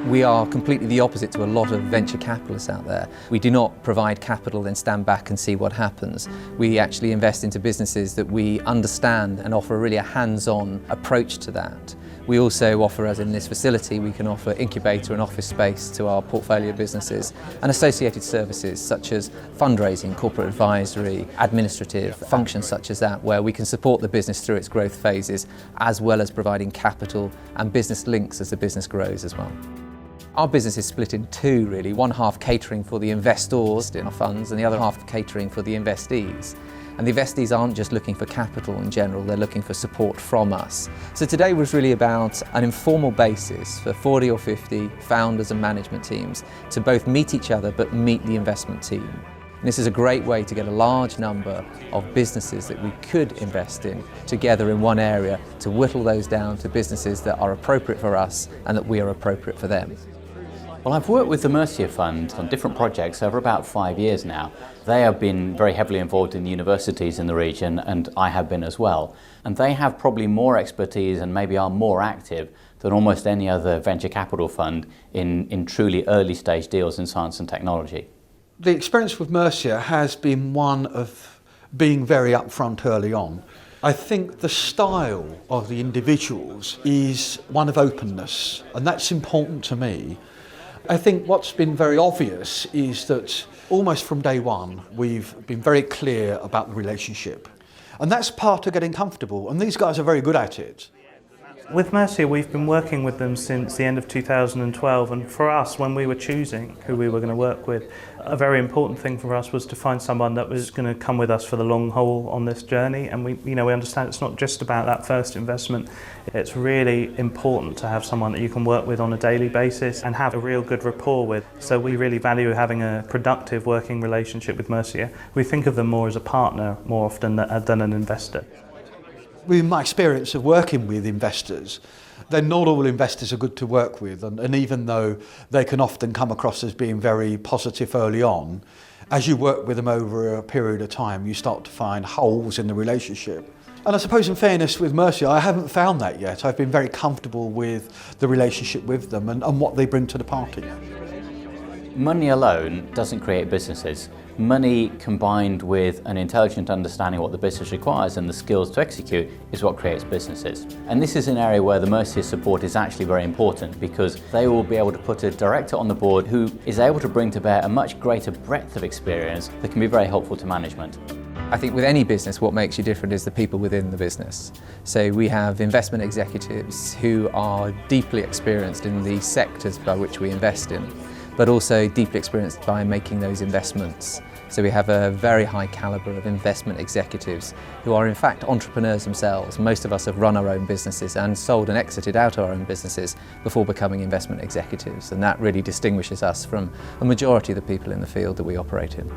We are completely the opposite to a lot of venture capitalists out there. We do not provide capital then stand back and see what happens. We actually invest into businesses that we understand and offer really a hands-on approach to that. We also offer, as in this facility, we can offer incubator and office space to our portfolio businesses and associated services such as fundraising, corporate advisory, administrative functions such as that, where we can support the business through its growth phases as well as providing capital and business links as the business grows as well. Our business is split in two really, one half catering for the investors in our funds and the other half catering for the investees. And the investees aren't just looking for capital in general, they're looking for support from us. So today was really about an informal basis for 40 or 50 founders and management teams to both meet each other but meet the investment team. And this is a great way to get a large number of businesses that we could invest in together in one area to whittle those down to businesses that are appropriate for us and that we are appropriate for them. Well, I've worked with the Mercia Fund on different projects over about 5 years now. They have been very heavily involved in the universities in the region, and I have been as well. And they have probably more expertise and maybe are more active than almost any other venture capital fund in truly early stage deals in science and technology. The experience with Mercia has been one of being very upfront early on. I think the style of the individuals is one of openness, and that's important to me. I think what's been very obvious is that almost from day one we've been very clear about the relationship, and that's part of getting comfortable, and these guys are very good at it. With Mercia, we've been working with them since the end of 2012, and for us, when we were choosing who we were going to work with, a very important thing for us was to find someone that was going to come with us for the long haul on this journey. And we understand it's not just about that first investment. It's really important to have someone that you can work with on a daily basis and have a real good rapport with. So we really value having a productive working relationship with Mercia. We think of them more as a partner more often than an investor. With my experience of working with investors, then not all investors are good to work with, and even though they can often come across as being very positive early on, as you work with them over a period of time, you start to find holes in the relationship. And I suppose in fairness with Mercia, I haven't found that yet. I've been very comfortable with the relationship with them and what they bring to the party. Money alone doesn't create businesses. Money combined with an intelligent understanding of what the business requires and the skills to execute is what creates businesses. And this is an area where the Mercia support is actually very important, because they will be able to put a director on the board who is able to bring to bear a much greater breadth of experience that can be very helpful to management. I think with any business, what makes you different is the people within the business. So we have investment executives who are deeply experienced in the sectors by which we invest in, but also deeply experienced by making those investments. So we have a very high calibre of investment executives who are in fact entrepreneurs themselves. Most of us have run our own businesses and sold and exited out our own businesses before becoming investment executives, and that really distinguishes us from a majority of the people in the field that we operate in.